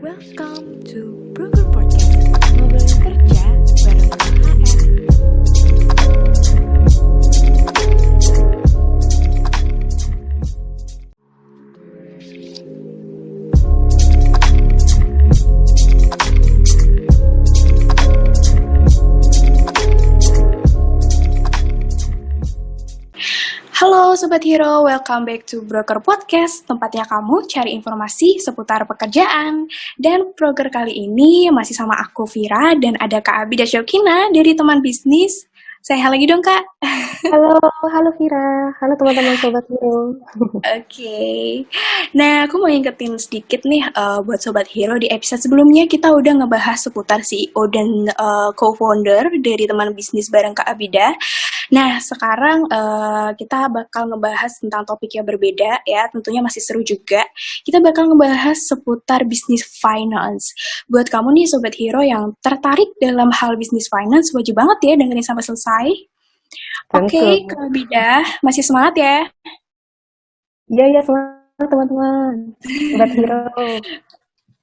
Welcome to Broker Podcast, ngobrolin kerja bareng HR. Halo Sobat Hero, welcome back to Broker Podcast, tempatnya kamu cari informasi seputar pekerjaan. Dan broker kali ini masih sama aku Vira dan ada Kak Abida Syokina dari teman bisnis. Saya lagi dong Kak. Halo Vira, halo teman-teman Sobat Hero. Oke. Nah, aku mau ingetin sedikit nih buat Sobat Hero, di episode sebelumnya kita udah ngebahas seputar CEO dan co-founder dari teman bisnis bareng Kak Abida. Nah, sekarang kita bakal ngebahas tentang topik yang berbeda ya, tentunya masih seru juga. Kita bakal ngebahas seputar bisnis finance. Buat kamu nih Sobat Hero yang tertarik dalam hal bisnis finance, wajib banget ya dengerin sampai selesai. Oke, Kak Abida, masih semangat ya? Iya, semangat teman-teman Sobat Hero.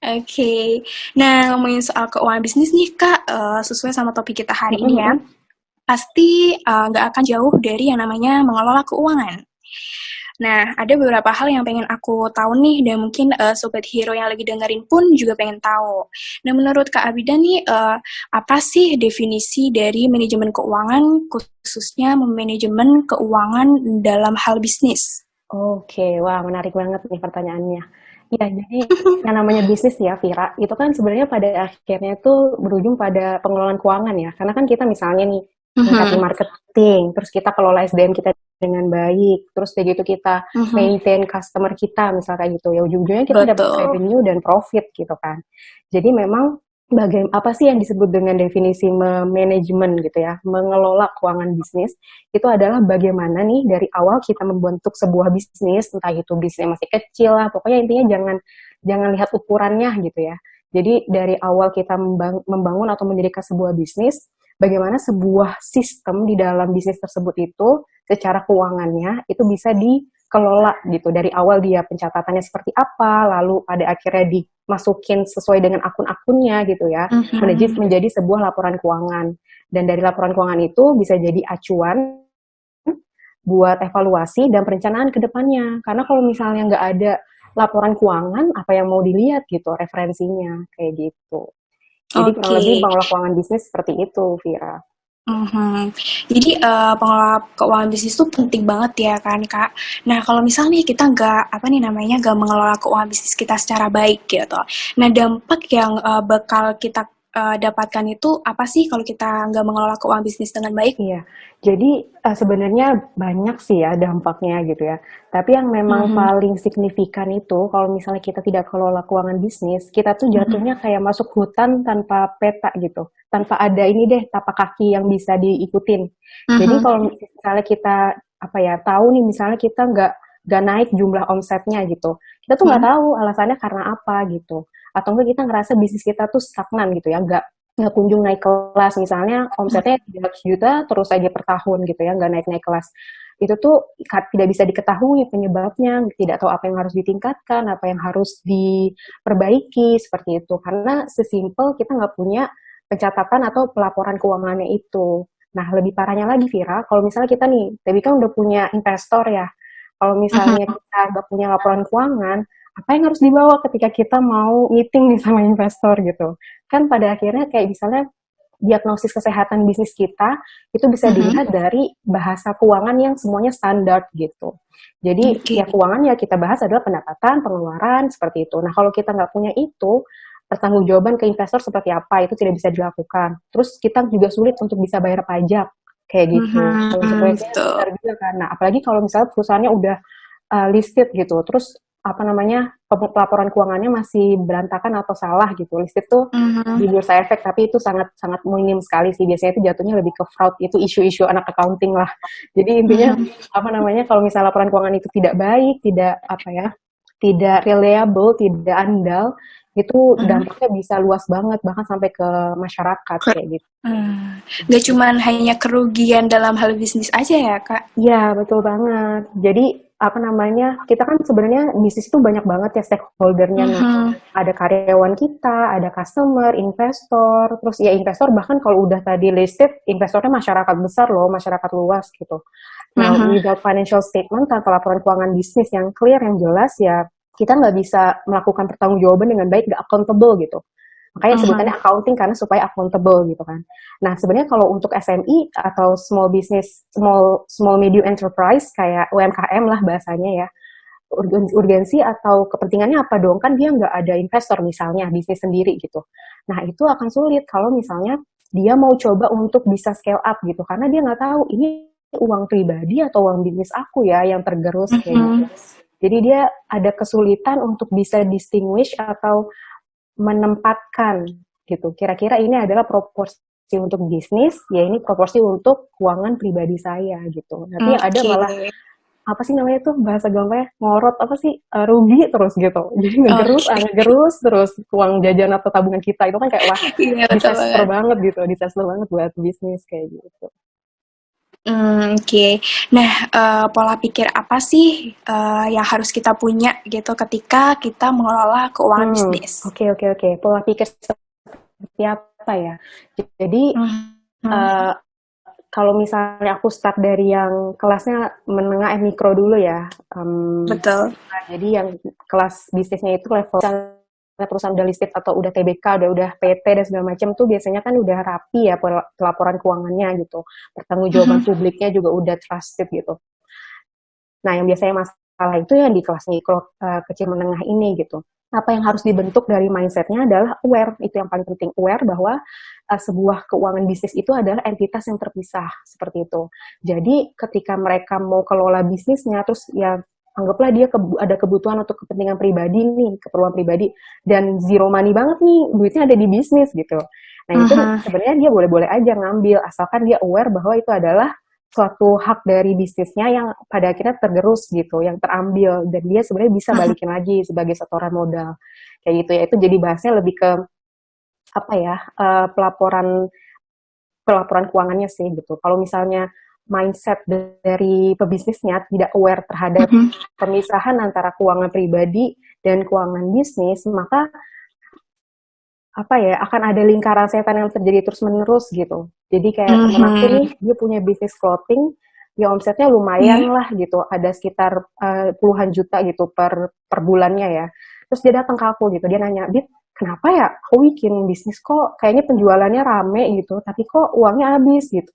Oke. Nah, ngomongin soal keuangan bisnis nih Kak, sesuai sama topik kita hari ini ya. Pasti nggak akan jauh dari yang namanya mengelola keuangan. Nah, ada beberapa hal yang pengen aku tahu nih, dan mungkin Sobat Hero yang lagi dengerin pun juga pengen tahu. Nah, menurut Kak Abida nih, apa sih definisi dari manajemen keuangan, khususnya manajemen keuangan dalam hal bisnis? Oke, wah menarik banget nih pertanyaannya. Ya, jadi yang namanya bisnis ya Vira, itu kan sebenarnya pada akhirnya tuh berujung pada pengelolaan keuangan ya. Karena kan kita misalnya nih, meningkatin marketing, terus kita kelola SDM kita dengan baik, terus kayak gitu kita maintain customer kita, misal kayak gitu. Ya ujung-ujungnya kita dapat Betul. revenue dan profit gitu kan. Jadi memang apa sih yang disebut dengan definisi manajemen gitu ya, mengelola keuangan bisnis, itu adalah bagaimana nih dari awal kita membentuk sebuah bisnis, entah itu bisnisnya masih kecil lah, pokoknya intinya jangan lihat ukurannya gitu ya. Jadi dari awal kita membangun atau mendirikan sebuah bisnis, bagaimana sebuah sistem di dalam bisnis tersebut itu secara keuangannya itu bisa dikelola gitu. Dari awal dia pencatatannya seperti apa, lalu pada akhirnya dimasukin sesuai dengan akun-akunnya gitu ya, menjadi sebuah laporan keuangan. Dan dari laporan keuangan itu bisa jadi acuan buat evaluasi dan perencanaan ke depannya. Karena kalau misalnya nggak ada laporan keuangan, apa yang mau dilihat gitu, referensinya, kayak gitu. Jadi kurang lebih pengelola keuangan bisnis seperti itu, Vira. Jadi pengelola keuangan bisnis itu penting banget ya kan Kak. Nah kalau misalnya kita nggak mengelola keuangan bisnis kita secara baik gitu. Nah dampak yang bakal kita dapatkan itu apa sih kalau kita nggak mengelola keuangan bisnis dengan baik? Iya, jadi sebenarnya banyak sih ya dampaknya gitu ya. Tapi yang memang paling signifikan itu kalau misalnya kita tidak kelola keuangan bisnis, kita tuh jatuhnya kayak masuk hutan tanpa peta gitu, tanpa ada ini deh tapak kaki yang bisa diikutin. Jadi kalau misalnya kita tahu nih misalnya kita nggak naik jumlah omsetnya gitu, kita tuh nggak tahu alasannya karena apa gitu, atau enggak kita ngerasa bisnis kita tuh stagnan gitu ya, nggak kunjung naik kelas, misalnya omsetnya 300 juta terus aja per tahun gitu ya, nggak naik-naik kelas. Itu tuh tidak bisa diketahui penyebabnya, tidak tahu apa yang harus ditingkatkan, apa yang harus diperbaiki, seperti itu. Karena sesimpel kita nggak punya pencatatan atau pelaporan keuangannya itu. Nah, lebih parahnya lagi, Vira, kalau misalnya kita nih, tapi kan udah punya investor ya, kalau misalnya kita nggak punya laporan keuangan, apa yang harus dibawa ketika kita mau meeting nih sama investor gitu. Kan pada akhirnya kayak misalnya diagnosis kesehatan bisnis kita itu bisa dilihat dari bahasa keuangan yang semuanya standar gitu. Jadi ya keuangan ya kita bahas adalah pendapatan, pengeluaran, seperti itu. Nah kalau kita nggak punya itu, pertanggungjawaban ke investor seperti apa itu tidak bisa dilakukan. Terus kita juga sulit untuk bisa bayar pajak kayak gitu. Konsekuensinya besar juga kan. Nah apalagi kalau misalnya perusahaannya udah listed gitu, terus laporan keuangannya masih berantakan atau salah gitu. Listed tuh di Bursa Efek, tapi itu sangat minim sekali sih. Biasanya itu jatuhnya lebih ke fraud, itu isu-isu anak accounting lah. Jadi intinya kalau misalnya laporan keuangan itu tidak baik, tidak reliable, tidak andal, itu dampaknya bisa luas banget, bahkan sampai ke masyarakat kayak gitu. Gak cuman hanya kerugian dalam hal bisnis aja ya Kak? Iya, betul banget. Jadi apa namanya, kita kan sebenarnya bisnis itu banyak banget ya stakeholder-nya. Nah, Mhm. ada karyawan kita, ada customer, investor, terus ya investor bahkan kalau udah tadi listed, investornya masyarakat besar loh, masyarakat luas gitu. Nah, Mhm. without financial statement, tanpa laporan keuangan bisnis yang clear, yang jelas, ya kita nggak bisa melakukan pertanggungjawaban dengan baik, nggak accountable gitu. Makanya sebutannya Mhm. accounting karena supaya accountable gitu kan. Nah, sebenarnya kalau untuk SME atau small business, small medium enterprise kayak UMKM lah bahasanya ya, urgensi atau kepentingannya apa dong? Kan dia nggak ada investor misalnya, bisnis sendiri gitu. Nah, itu akan sulit kalau misalnya dia mau coba untuk bisa scale up gitu, karena dia nggak tahu ini uang pribadi atau uang bisnis aku ya yang tergerus kayak gitu. Mhm. Jadi dia ada kesulitan untuk bisa distinguish atau menempatkan gitu. Kira-kira ini adalah proporsi untuk bisnis, ya ini proporsi untuk keuangan pribadi saya gitu. Nanti yang ada Oke. malah apa sih namanya tuh bahasa gampangnya ngorot apa sih rugi terus gitu. Jadi ngegerus, Oke. ngegerus terus uang jajan atau tabungan kita itu kan kayak wah Iya, betul disaster banget. banget gitu, disaster banget buat bisnis kayak gitu. Oke. Nah, pola pikir apa sih, yang harus kita punya gitu ketika kita mengelola keuangan bisnis? Oke oke oke. Pola pikir seperti apa ya? Jadi Mhm. eh, kalau misalnya aku start dari yang kelasnya menengah mikro dulu ya. Betul. Jadi yang kelas bisnisnya itu level perusahaan udah listed atau udah TBK, udah PT dan segala macam tuh biasanya kan udah rapi ya pelaporan keuangannya gitu. Pertanggungjawaban Mhm. publiknya juga udah trusted gitu. Nah, yang biasanya masalah itu yang di kelas mikro kecil menengah ini gitu. Apa yang harus dibentuk dari mindsetnya adalah aware, itu yang paling penting, aware bahwa sebuah keuangan bisnis itu adalah entitas yang terpisah seperti itu. Jadi ketika mereka mau kelola bisnisnya, terus ya anggaplah dia ada kebutuhan untuk kepentingan pribadi nih, keperluan pribadi, dan zero money banget nih, duitnya ada di bisnis gitu. Nah itu Mhm. sebenarnya dia boleh-boleh aja ngambil, asalkan dia aware bahwa itu adalah suatu hak dari bisnisnya yang pada akhirnya tergerus gitu, yang terambil dan dia sebenarnya bisa Mhm. balikin lagi sebagai setoran modal kayak gitu ya. Itu jadi bahasnya lebih ke apa ya, pelaporan pelaporan keuangannya sih gitu. Kalau misalnya mindset dari pebisnisnya tidak aware terhadap Mhm. pemisahan antara keuangan pribadi dan keuangan bisnis, maka apa ya, akan ada lingkaran setan yang terjadi terus-menerus gitu. Jadi kayak temen aku nih, Mhm. dia punya bisnis clothing, ya omsetnya lumayan Iya. lah gitu, ada sekitar puluhan juta gitu per bulannya ya. Terus dia datang ke aku gitu, dia nanya, Bit, kenapa ya aku bikin bisnis kok kayaknya penjualannya rame gitu, tapi kok uangnya habis gitu.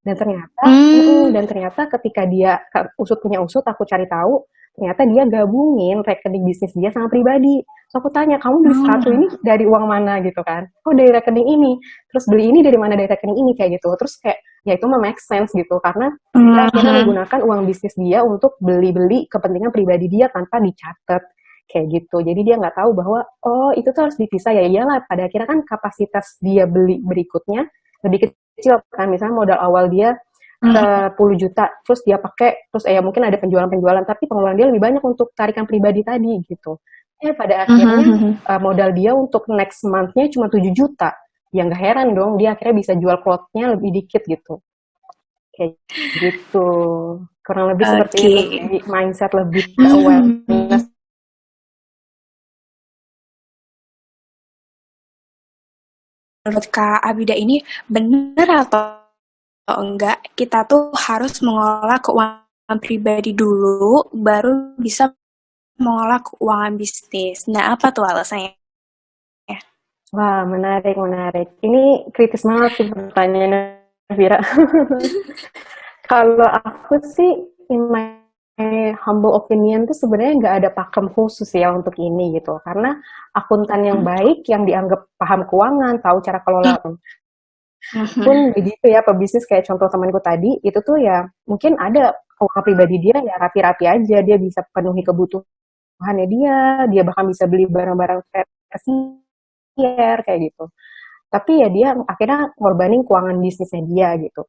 Mmm. Dan ternyata ketika dia usut punya usut, aku cari tahu, ternyata dia gabungin rekening bisnis dia sama pribadi. So aku tanya, kamu beli sepatu Oh. ini dari uang mana gitu kan? Oh dari rekening ini. Terus beli ini dari mana, dari rekening ini kayak gitu. Terus kayak ya itu mah make sense gitu karena dia akhirnya Mhm. menggunakan uang bisnis dia untuk beli-beli kepentingan pribadi dia tanpa dicatat kayak gitu. Jadi dia nggak tahu bahwa oh itu tuh harus dipisah ya iyalah. Pada akhirnya kan kapasitas dia beli berikutnya lebih kecil kan. Misalnya modal awal dia Mhm. 10 juta, terus dia pakai, terus ya mungkin ada penjualan-penjualan, tapi pengeluaran dia lebih banyak untuk tarikan pribadi tadi gitu. Pada Mhm. akhirnya Mhm. modal dia untuk next month-nya cuma 7 juta. Ya nggak heran dong dia akhirnya bisa jual cloth-nya lebih dikit gitu. Kayak gitu. Kurang lebih seperti Oke. itu sih, mindset lebih ke awareness. Mmm. Menurut Kak Abida ini benar atau enggak, kita tuh harus mengelola keuangan pribadi dulu, baru bisa mengelola keuangan bisnis. Nah, apa tuh alasannya? Wah, menarik, menarik. Ini kritis banget sih pertanyaannya, Vira. Kalau aku sih, in my humble opinion tuh sebenarnya nggak ada pakem khusus ya untuk ini gitu. Karena akuntan yang baik, yang dianggap paham keuangan, tahu cara kelola pun Mhm. begitu ya, pebisnis kayak contoh temanku tadi, itu tuh ya mungkin ada keuangan pribadi dia ya rapi-rapi aja, dia bisa penuhi kebutuhannya dia bahkan bisa beli barang-barang tersier kayak gitu. Tapi ya dia akhirnya ngorbanin keuangan bisnisnya dia gitu.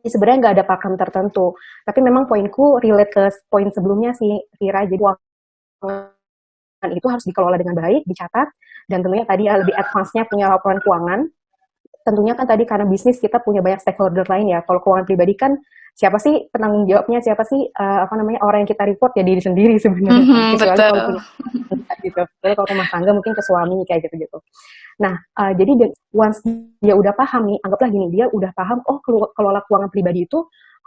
Sebenarnya nggak ada pakem tertentu. Tapi memang poinku relate ke poin sebelumnya sih, Vira. Jadi keuangan itu harus dikelola dengan baik, dicatat, dan tentunya tadi ya lebih advance-nya punya laporan keuangan. Tentunya kan tadi karena bisnis kita punya banyak stakeholder lain ya. Kalau keuangan pribadi kan siapa sih penanggung jawabnya, siapa sih apa namanya orang yang kita report ya diri sendiri sebenarnya kan, Mhm, kecuali kalau betul. punya gitu, kecuali kalau rumah tangga mungkin ke suami kayak gitu-gitu. Nah, jadi once dia udah paham nih, anggaplah gini, dia udah paham, oh kelola keuangan pribadi itu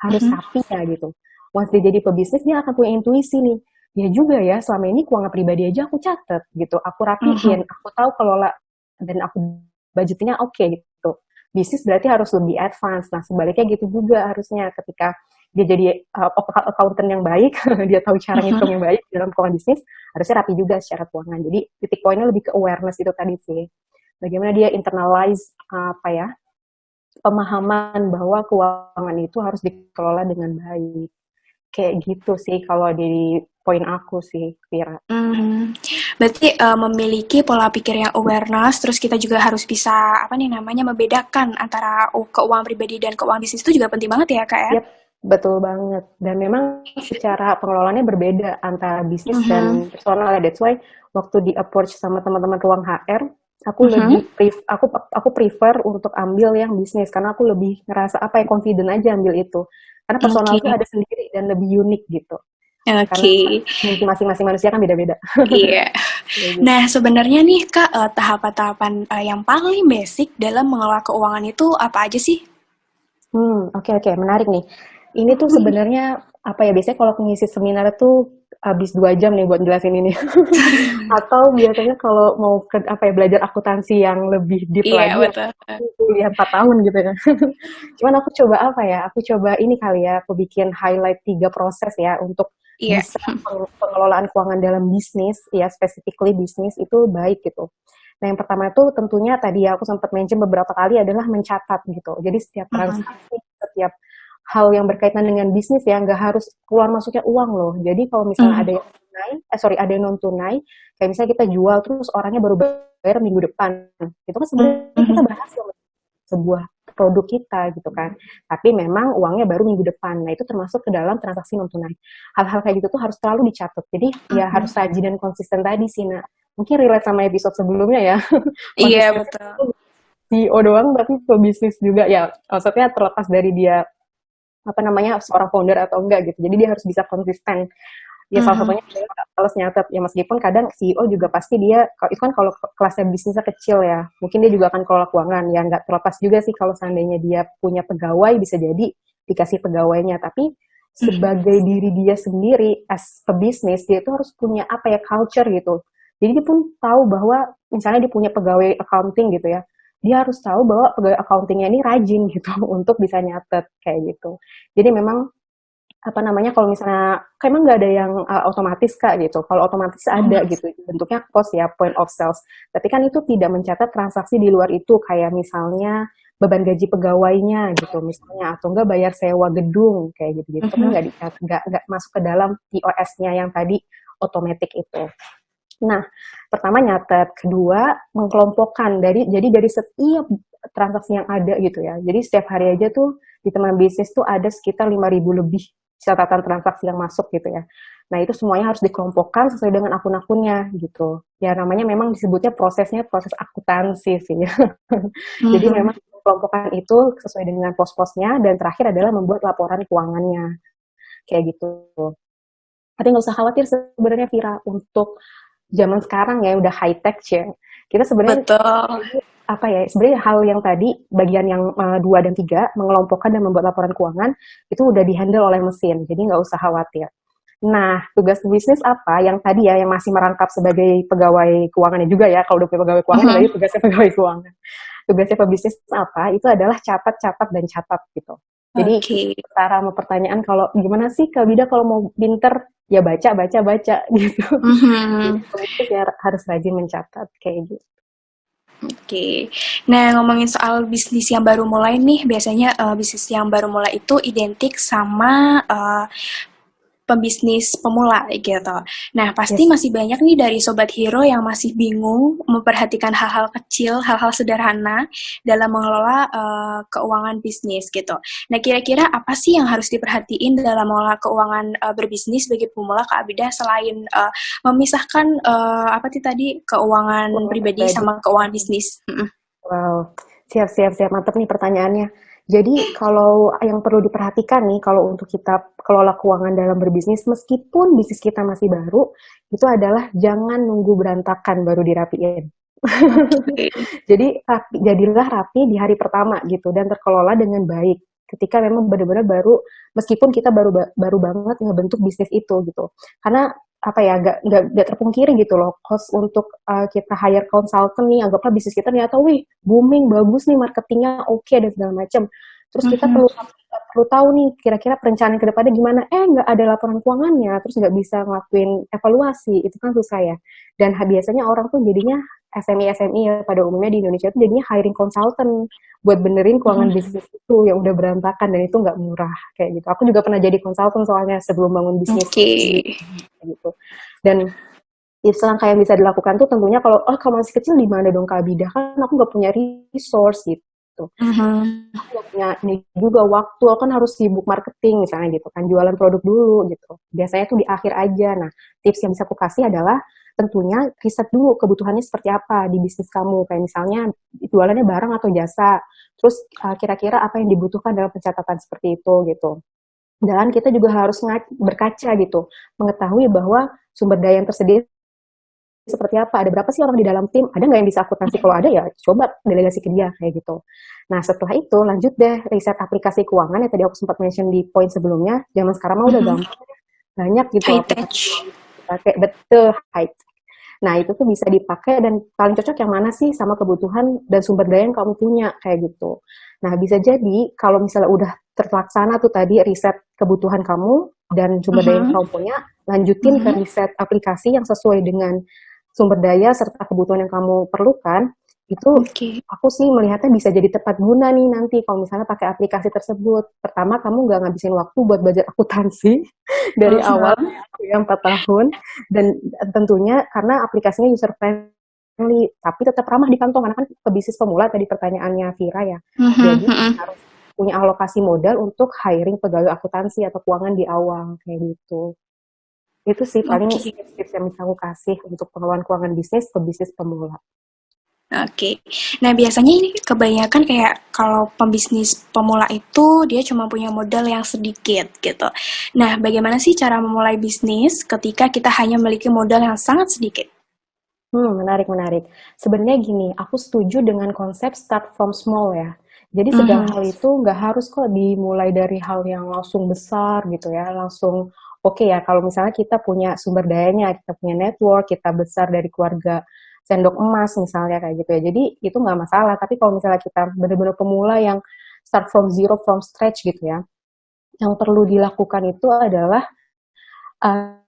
harus Mhm, rapi ya gitu. Once dia jadi pebisnis, dia akan punya intuisi nih. Ya juga ya, selama ini keuangan pribadi aja aku catat gitu, aku mhm. rapiin, aku tahu kelola dan aku budgetingnya oke gitu. Bisnis berarti harus lebih advance. Nah, sebaliknya gitu juga harusnya ketika dia jadi accountant yang baik, dia tahu cara ngitung Mhm. yang baik dalam keuangan bisnis, harusnya rapi juga secara keuangan. Jadi titik poinnya lebih ke awareness itu tadi sih. Bagaimana dia internalize apa ya pemahaman bahwa keuangan itu harus dikelola dengan baik. Kayak gitu sih kalau di poin aku sih, Vira. Mmm, berarti, memiliki pola pikir yang awareness, terus kita juga harus bisa, apa nih namanya, membedakan antara keuangan pribadi dan keuangan bisnis itu juga penting banget ya, Kak, ya? Yap, betul banget. Dan memang secara pengelolaannya berbeda antara bisnis Mhm, dan personal ya. That's why waktu di approach sama teman-teman ruang HR, aku mhm, lebih aku prefer untuk ambil yang bisnis karena aku lebih ngerasa apa ya confident aja ambil itu. Karena personal oke tuh ada sendiri dan lebih unik gitu. Karena oke, masing-masing manusia kan beda-beda. iya. Kayak gitu. Nah, sebenarnya nih, Kak, tahapan-tahapan, yang paling basic dalam mengelola keuangan itu apa aja sih? Oke oke, menarik nih. Ini tuh sebenarnya apa ya, biasanya kalau aku ngisi seminar tuh habis 2 jam nih buat jelasin ini. Atau biasanya kalau mau apa ya, belajar akuntansi yang lebih deep Iya, lagi, betul. aku kuliah 4 tahun gitu kan. Cuman aku coba apa ya, aku coba ini kali ya, aku bikin highlight 3 proses ya untuk Iya, bisa pengelolaan keuangan dalam bisnis, ya specifically bisnis itu baik gitu. Nah, yang pertama itu tentunya tadi ya aku sempat mention beberapa kali adalah mencatat gitu. Jadi setiap mhm, transaksi, setiap hal yang berkaitan dengan bisnis ya nggak harus keluar masuknya uang loh. Jadi kalau misalnya mhm, ada yang tunai, ada yang non tunai, kayak misalnya kita jual terus orangnya baru bayar minggu depan, itu kan sebenarnya kita mhm, berhasil sebuah produk kita gitu kan. Tapi memang uangnya baru minggu depan. Nah, itu termasuk ke dalam transaksi non tunai. Hal-hal kayak gitu tuh harus selalu dicatat. Jadi ya harus mhm. rajin dan konsisten tadi sih, Nak. Mungkin relate sama episode sebelumnya ya. Iya, Konsistensi betul. itu CEO doang tapi pebisnis juga ya. Maksudnya terlepas dari dia apa namanya seorang founder atau enggak gitu. Jadi dia harus bisa konsisten. Ya salah Mhm, satunya adalah males nyatet. Ya meskipun kadang CEO juga pasti dia itu kan kalau kelasnya bisnisnya kecil ya, mungkin dia juga akan kelola keuangan. Ya nggak terlepas juga sih kalau seandainya dia punya pegawai bisa jadi dikasih pegawainya. Tapi mhm, sebagai diri dia sendiri as pebisnis dia itu harus punya apa ya culture gitu. Jadi dia pun tahu bahwa misalnya dia punya pegawai accounting gitu ya, dia harus tahu bahwa pegawai accountingnya ini rajin gitu untuk bisa nyatet kayak gitu. Jadi memang apa namanya kalau misalnya kayak emang nggak ada yang otomatis kak gitu. Kalau otomatis ada mhm, gitu bentuknya cost ya point of sales. Tapi kan itu tidak mencatat transaksi di luar itu kayak misalnya beban gaji pegawainya gitu misalnya atau enggak bayar sewa gedung kayak gitu gitu kan mhm, nggak dicatat nggak masuk ke dalam POS-nya yang tadi otomatis itu. Nah, pertama nyatet, kedua mengkelompokkan jadi dari setiap transaksi yang ada gitu ya. Jadi setiap hari aja tuh di teman bisnis tuh ada sekitar 5.000 lebih catatan transaksi yang masuk gitu ya. Nah, itu semuanya harus dikelompokkan sesuai dengan akun-akunnya gitu. Ya namanya memang disebutnya prosesnya proses akuntansi sih ya. Jadi mhm. memang kelompokkan itu sesuai dengan pos-posnya dan terakhir adalah membuat laporan keuangannya kayak gitu. Tapi nggak usah khawatir sebenarnya Vira untuk zaman sekarang ya udah high tech ya. Kita sebenarnya Betul. apa ya sebenarnya hal yang tadi bagian yang 2 dan 3 mengelompokkan dan membuat laporan keuangan itu udah dihandle oleh mesin jadi nggak usah khawatir. Nah tugas bisnis apa yang tadi ya yang masih merangkap sebagai pegawai keuangannya juga ya kalau udah punya pegawai keuangan berarti Mhm, tugasnya pegawai keuangan. Tugasnya pebisnis apa itu adalah catat-catat dan catat gitu. Jadi oke. setara sama pertanyaan kalau gimana sih Kak Bida kalau mau pinter ya baca baca baca gitu. Jadi Mhm, pebisnis ya harus rajin mencatat kayak gitu. oke. Nah, ngomongin soal bisnis yang baru mulai nih, biasanya, bisnis yang baru mulai itu identik sama, pembisnis pemula gitu. Nah, pasti Yes. masih banyak nih dari sobat hero yang masih bingung memperhatikan hal-hal kecil, hal-hal sederhana dalam mengelola keuangan bisnis gitu. Nah, kira-kira apa sih yang harus diperhatiin dalam mengelola keuangan berbisnis bagi pemula Kak Abida selain memisahkan apa sih tadi keuangan Keuangan pribadi pribadi. sama keuangan bisnis? Mm-mm. Wow, siap siap siap, mantap nih pertanyaannya. Jadi kalau yang perlu diperhatikan nih, kalau untuk kita kelola keuangan dalam berbisnis, meskipun bisnis kita masih baru, itu adalah jangan nunggu berantakan baru dirapiin. Oke. Jadi jadilah rapi di hari pertama gitu dan terkelola dengan baik. Ketika memang benar-benar baru, meskipun kita baru banget ngebentuk bisnis itu gitu. Karena apa ya, nggak terpungkiri gitu loh, cost untuk kita hire consultant nih, anggaplah bisnis kita ternyata, wih, booming, bagus nih, marketingnya oke dan segala macam. Terus kita Mhm. perlu tahu nih kira-kira perencanaan ke depannya gimana. Nggak ada laporan keuangannya, terus nggak bisa ngelakuin evaluasi, itu kan susah ya. Dan biasanya orang tuh jadinya SME ya pada umumnya di Indonesia itu jadinya hiring consultant buat benerin keuangan Mhm. bisnis itu yang udah berantakan dan itu nggak murah kayak gitu. Aku juga pernah jadi consultant soalnya sebelum bangun bisnis Oke. gitu. Dan tips langkah yang bisa dilakukan tuh tentunya kalau masih kecil di mana dong Kak Bidah, kan aku nggak punya resource gitu. Mhm. Aku nggak punya ini juga waktu, aku kan harus sibuk marketing misalnya gitu kan, jualan produk dulu gitu. Biasanya tuh di akhir aja. Nah, tips yang bisa aku kasih adalah tentunya riset dulu kebutuhannya seperti apa di bisnis kamu. Kayak misalnya jualannya barang atau jasa. Terus kira-kira apa yang dibutuhkan dalam pencatatan seperti itu gitu. Dan kita juga harus berkaca gitu, mengetahui bahwa sumber daya yang tersedia seperti apa, ada berapa sih orang di dalam tim, ada nggak yang bisa akuntansi, kalau ada ya coba delegasi ke dia kayak gitu. Nah setelah itu lanjut deh riset aplikasi keuangan yang tadi aku sempat mention di poin sebelumnya. Zaman sekarang mah udah Mhm. gampang, banyak gitu High aplikasi touch. keuangan yang dipakai, betul, high. Nah itu tuh bisa dipakai dan paling cocok yang mana sih sama kebutuhan dan sumber daya yang kamu punya kayak gitu. Nah bisa jadi kalau misalnya udah terlaksana tuh tadi riset kebutuhan kamu dan sumber daya yang Mhm. kamu punya, lanjutin ke Mhm. riset aplikasi yang sesuai dengan sumber daya serta kebutuhan yang kamu perlukan. Itu Oke. aku sih melihatnya bisa jadi tepat guna nih nanti kalau misalnya pakai aplikasi tersebut. Pertama, kamu nggak ngabisin waktu buat belajar akuntansi dari awal Mhm. ya 4 tahun, dan tentunya karena aplikasinya user friendly, tapi tetap ramah di kantong karena kan pebisnis pemula tadi pertanyaannya Vira ya. Mhm. Jadi Mhm. harus punya alokasi modal untuk hiring pegawai akuntansi atau keuangan di awal kayak gitu. Itu sih paling Oke. tips-tips yang bisa aku kasih untuk pengelolaan keuangan bisnis ke bisnis pemula. Oke. Nah, biasanya ini kebanyakan kayak kalau pembisnis pemula itu dia cuma punya modal yang sedikit gitu. Nah, bagaimana sih cara memulai bisnis ketika kita hanya memiliki modal yang sangat sedikit? Menarik menarik. Sebenarnya gini, aku setuju dengan konsep start from small ya. Jadi segala Mhm. hal itu nggak harus kok dimulai dari hal yang langsung besar gitu ya, langsung oke ya kalau misalnya kita punya sumber dayanya, kita punya network, kita besar dari keluarga sendok emas misalnya kayak gitu ya. Jadi itu nggak masalah, tapi kalau misalnya kita benar-benar pemula yang start from zero, from scratch gitu ya, yang perlu dilakukan itu adalah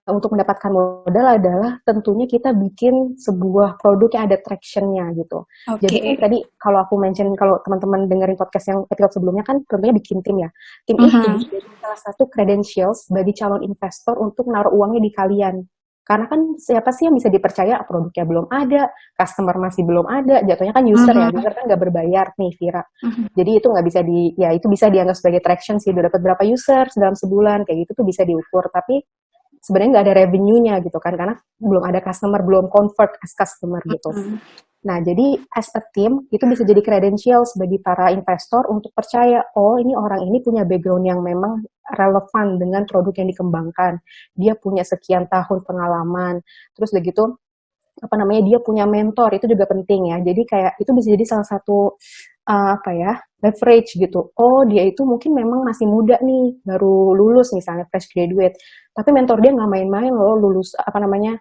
untuk mendapatkan modal adalah tentunya kita bikin sebuah produk yang ada traction-nya gitu. Jadi kan Oke. tadi kalau aku mention, kalau teman-teman dengerin podcast yang episode sebelumnya kan tentunya bikin tim ya. Tim itu Mhm. bisa jadi salah satu credentials bagi calon investor untuk naruh uangnya di kalian. Karena kan siapa sih yang bisa dipercaya produknya belum ada, customer masih belum ada, jatuhnya kan user ya, Mhm. user kan nggak berbayar nih Vira. Mhm. Jadi itu nggak bisa ya itu bisa dianggap sebagai traction sih, udah dapat berapa user dalam sebulan, kayak gitu tuh bisa diukur. Tapi sebenarnya nggak ada revenue-nya gitu kan, karena belum ada customer, belum convert as customer gitu. Mhm. Nah, jadi as a team itu bisa jadi credentials bagi para investor untuk percaya, oh ini orang ini punya background yang memang relevan dengan produk yang dikembangkan. Dia punya sekian tahun pengalaman. Terus begitu apa namanya, dia punya mentor, itu juga penting ya. Jadi kayak itu bisa jadi salah satu apa ya, leverage gitu. Oh dia itu mungkin memang masih muda nih, baru lulus misalnya fresh graduate, tapi mentor dia nggak main-main loh, lulus apa namanya,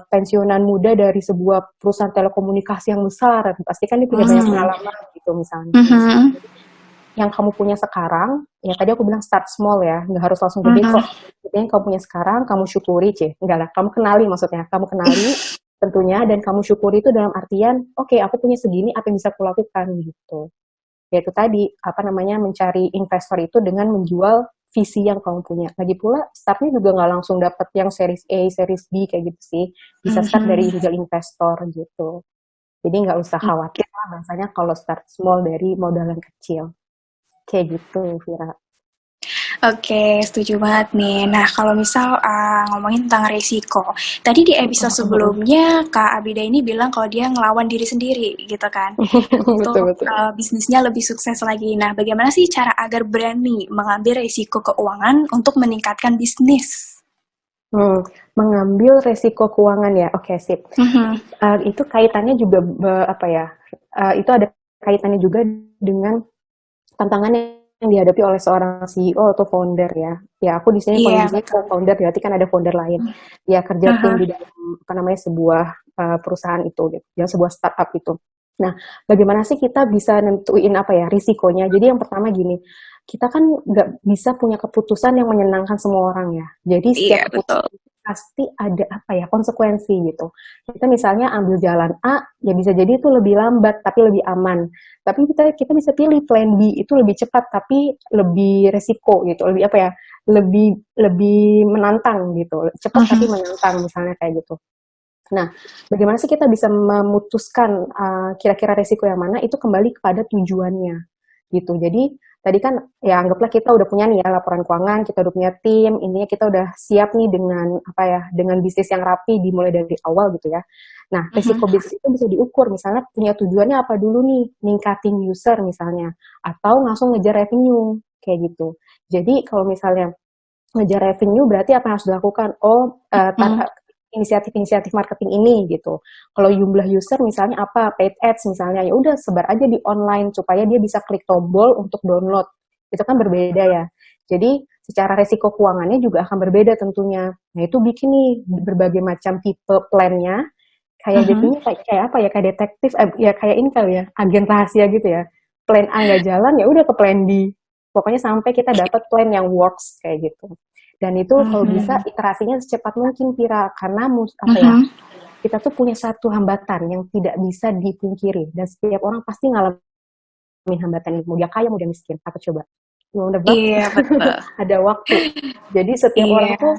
pensiunan muda dari sebuah perusahaan telekomunikasi yang besar, pasti kan dia punya banyak Mhm. pengalaman gitu misalnya. Mhm. Yang kamu punya sekarang, ya tadi aku bilang start small ya, nggak harus langsung gede kok. Mhm. Yang kamu punya sekarang, kamu syukuri, enggak lah, kamu kenali maksudnya, kamu kenali tentunya, dan kamu syukuri itu dalam artian, oke, aku punya segini, apa yang bisa aku lakukan gitu. Yaitu tadi, apa namanya, mencari investor itu dengan menjual visi yang kamu punya. Lagi pula, startnya juga nggak langsung dapat yang series A, series B, kayak gitu sih. Bisa start dari Mhm. angel investor gitu. Jadi nggak usah khawatir lah, bahasanya kalau start small dari modal yang kecil. Kayak gitu, Vira. Oke, setuju banget nih. Nah, kalau misal ngomongin tentang resiko, tadi di episode sebelumnya Kak Abida ini bilang kalau dia ngelawan diri sendiri, gitu kan, Betul untuk betul. bisnisnya lebih sukses lagi. Nah, bagaimana sih cara agar berani mengambil resiko keuangan untuk meningkatkan bisnis? Hmm, mengambil resiko keuangan ya. Oke, sip. Mhm. Itu kaitannya juga apa ya? Itu ada kaitannya juga dengan tantangan yang dihadapi oleh seorang CEO atau founder ya. Ya, aku di sini Iya, kondisinya betul. founder, berarti kan ada founder lain. Ya, kerja tim Aha. di dalam apa namanya sebuah perusahaan itu, gitu. Ya, sebuah startup itu. Nah, bagaimana sih kita bisa nentuin apa ya risikonya? Jadi yang pertama gini, kita kan nggak bisa punya keputusan yang menyenangkan semua orang ya. Jadi Iya, setiap betul. keputusan pasti ada apa ya konsekuensi gitu. Kita misalnya ambil jalan A, ya bisa jadi itu lebih lambat tapi lebih aman. Tapi kita kita bisa pilih plan B itu lebih cepat tapi lebih resiko gitu, lebih apa ya, lebih lebih menantang gitu, cepat tapi Mhm. menantang misalnya kayak gitu. Nah, bagaimana sih kita bisa memutuskan kira-kira resiko yang mana itu kembali kepada tujuannya gitu. Jadi tadi kan ya anggaplah kita udah punya nih ya laporan keuangan, kita udah punya tim, intinya kita udah siap nih dengan apa ya, dengan bisnis yang rapi dimulai dari awal gitu ya. Nah, Mhm. risiko bisnis itu bisa diukur misalnya punya tujuannya apa dulu nih, ningkatin user misalnya atau langsung ngejar revenue kayak gitu. Jadi kalau misalnya ngejar revenue berarti apa yang harus dilakukan? Oh, Mhm. inisiatif-inisiatif marketing ini gitu. Kalau jumlah user misalnya apa? Paid ads misalnya, ya udah sebar aja di online supaya dia bisa klik tombol untuk download. Itu kan berbeda ya. Jadi secara resiko keuangannya juga akan berbeda tentunya. Nah itu bikin nih berbagai macam tipe plannya. Kayak Mhm. jadinya kayak apa ya? Kayak detektif, ya kayak ini kali ya, agen rahasia gitu ya. Plan A nggak jalan ya udah ke plan B. Pokoknya sampai kita dapat plan yang works kayak gitu. Dan itu kalau bisa Mhm. iterasinya secepat mungkin Pira karena apa ya Mhm. kita tuh punya satu hambatan yang tidak bisa dipungkiri dan setiap orang pasti ngalamin hambatan itu mau dia kaya mau dia miskin apa coba mau nebak Iya, betul. ada waktu jadi setiap orang Iya. tuh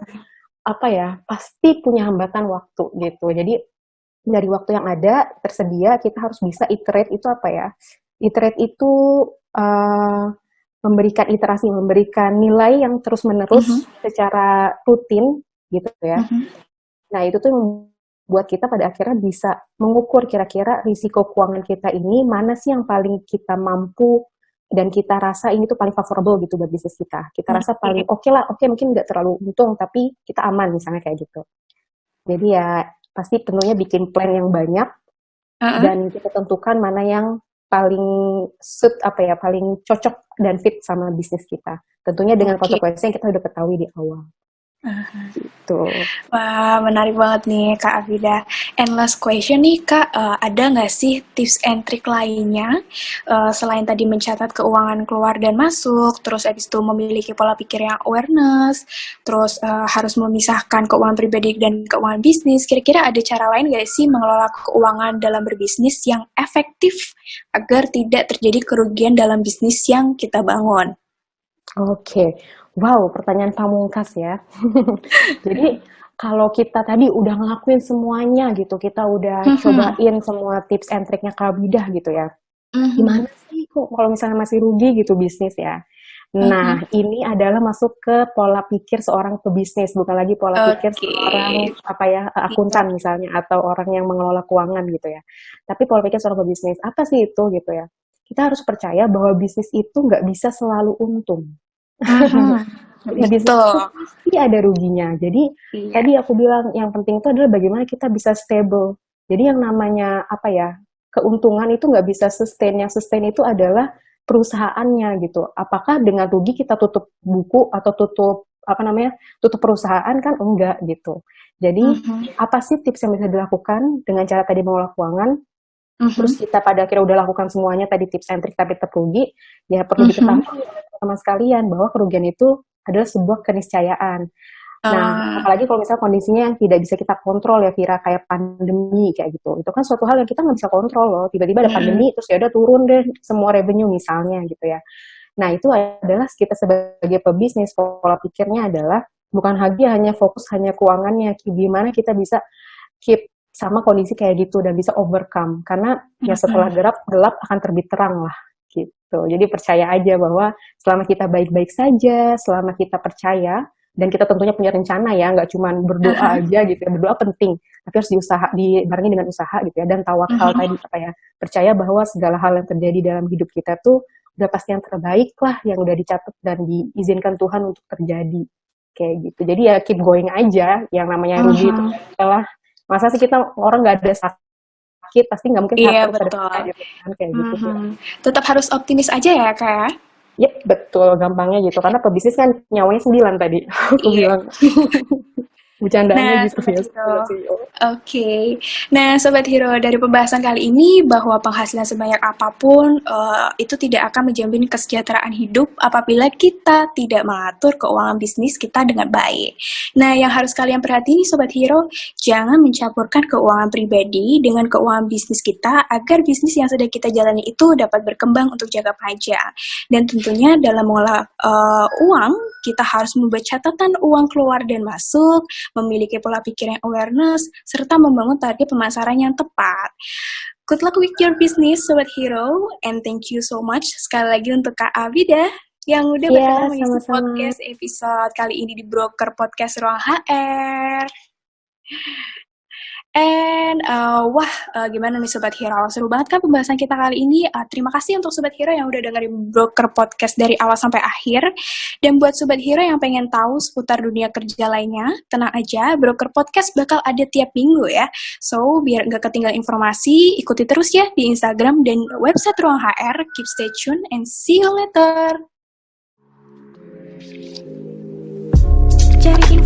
apa ya pasti punya hambatan waktu gitu jadi dari waktu yang ada tersedia kita harus bisa iterate itu apa ya iterate itu uh, memberikan iterasi memberikan nilai yang terus Mhm. menerus secara rutin gitu ya. Mhm. Nah, itu tuh membuat kita pada akhirnya bisa mengukur kira-kira risiko keuangan kita ini mana sih yang paling kita mampu dan kita rasa ini tuh paling favorable gitu buat bisnis kita. Kita rasa Oke. paling oke lah, oke mungkin nggak terlalu untung tapi kita aman misalnya kayak gitu. Jadi ya pasti tentunya bikin plan yang banyak Heeh. dan kita tentukan mana yang paling suit apa ya, paling cocok dan fit sama bisnis kita. Tentunya dengan Oke. konsekuensi yang kita udah ketahui di awal. Gitu. Wah, menarik banget nih Kak Afida. And last question nih Kak, ada nggak sih tips and trick lainnya selain tadi mencatat keuangan keluar dan masuk, terus habis itu memiliki pola pikir yang awareness, terus harus memisahkan keuangan pribadi dan keuangan bisnis. Kira-kira ada cara lain nggak sih mengelola keuangan dalam berbisnis yang efektif agar tidak terjadi kerugian dalam bisnis yang kita bangun? Oke, wow, pertanyaan pamungkas ya. Jadi kalau kita tadi udah ngelakuin semuanya gitu, kita udah Mhm. cobain semua tips and triknya Kak Bidah gitu ya. Mhm. Gimana sih kok kalau misalnya masih rugi gitu bisnis ya? Nah, Mhm. ini adalah masuk ke pola pikir seorang pebisnis, bukan lagi pola pikir Oke. seorang apa ya Iya. akuntan misalnya atau orang yang mengelola keuangan gitu ya. Tapi pola pikir seorang pebisnis apa sih itu gitu ya? Kita harus percaya bahwa bisnis itu nggak bisa selalu untung. Mhm. Jadi bisnis itu Betul. pasti ada ruginya. Jadi Iya. tadi aku bilang yang penting itu adalah bagaimana kita bisa stable. Jadi yang namanya apa ya keuntungan itu nggak bisa sustain. Yang sustain itu adalah perusahaannya gitu. Apakah dengan rugi kita tutup buku atau tutup apa namanya tutup perusahaan kan enggak gitu. Jadi Mhm. apa sih tips yang bisa dilakukan dengan cara tadi mengelola keuangan? Terus Mhm. kita pada akhirnya udah lakukan semuanya tadi tips and trick tapi tetap rugi, ya perlu Mhm. diketahui sama sekalian bahwa kerugian itu adalah sebuah keniscayaan. Nah, Eee, apalagi kalau misalnya kondisinya yang tidak bisa kita kontrol ya Vira, kayak pandemi kayak gitu. Itu kan suatu hal yang kita nggak bisa kontrol loh. Tiba-tiba ada mhm. pandemi, terus ya udah turun deh semua revenue misalnya gitu ya. Nah, itu adalah kita sebagai pebisnis, pola pikirnya adalah bukan lagi hanya fokus hanya keuangannya, gimana kita bisa keep sama kondisi kayak gitu dan bisa overcome. Karena ya setelah Mhm. gelap akan terbit terang lah gitu. gitu. Jadi percaya aja bahwa selama kita baik-baik saja, selama kita percaya, dan kita tentunya punya rencana ya, nggak cuma berdoa Aha. aja gitu ya. Berdoa penting, tapi harus dibarengi dengan usaha gitu ya. Dan tawakal Mhm. tadi apa ya, percaya bahwa segala hal yang terjadi dalam hidup kita tuh udah pasti yang terbaik lah, yang udah dicatat dan diizinkan Tuhan untuk terjadi kayak gitu. Jadi ya keep going aja. Yang namanya rugi itu Mhm. adalah, masa sih kita orang nggak ada sakit, pasti nggak mungkin sehat Iya, terus ke betul. depannya gitu kan, kayak gitu sih. Mhm. Tetap harus optimis aja ya, Kak, ya? Yep, betul, gampangnya gitu. Karena pebisnis kan nyawanya 9 tadi. Aku Iya. bilang. Bercandanya Nah, gitu Sobat ya, Hero. CEO. Oke. Nah, Sobat Hero, dari pembahasan kali ini bahwa penghasilan sebanyak apapun itu tidak akan menjamin kesejahteraan hidup apabila kita tidak mengatur keuangan bisnis kita dengan baik. Nah, yang harus kalian perhatiin nih, Sobat Hero, jangan mencampurkan keuangan pribadi dengan keuangan bisnis kita agar bisnis yang sedang kita jalani itu dapat berkembang untuk jangka panjang. Dan tentunya dalam mengolah uang, kita harus membuat catatan uang keluar dan masuk, memiliki pola pikir yang awareness, serta membangun target pemasaran yang tepat. Good luck with your business, Sobat Hero, and thank you so much sekali lagi untuk Kak Abida yang udah Iya, berkenan mengisi sama-sama. podcast episode kali ini di Broker Podcast Ruang HR. Gimana nih Sobat Hero? Seru banget kan pembahasan kita kali ini. Terima kasih untuk Sobat Hero yang udah dengerin Broker Podcast dari awal sampai akhir. Dan buat Sobat Hero yang pengen tahu seputar dunia kerja lainnya, tenang aja, Broker Podcast bakal ada tiap minggu ya. So, biar nggak ketinggalan informasi, ikuti terus ya di Instagram dan website Ruang HR. Keep stay tune and see you later. Cari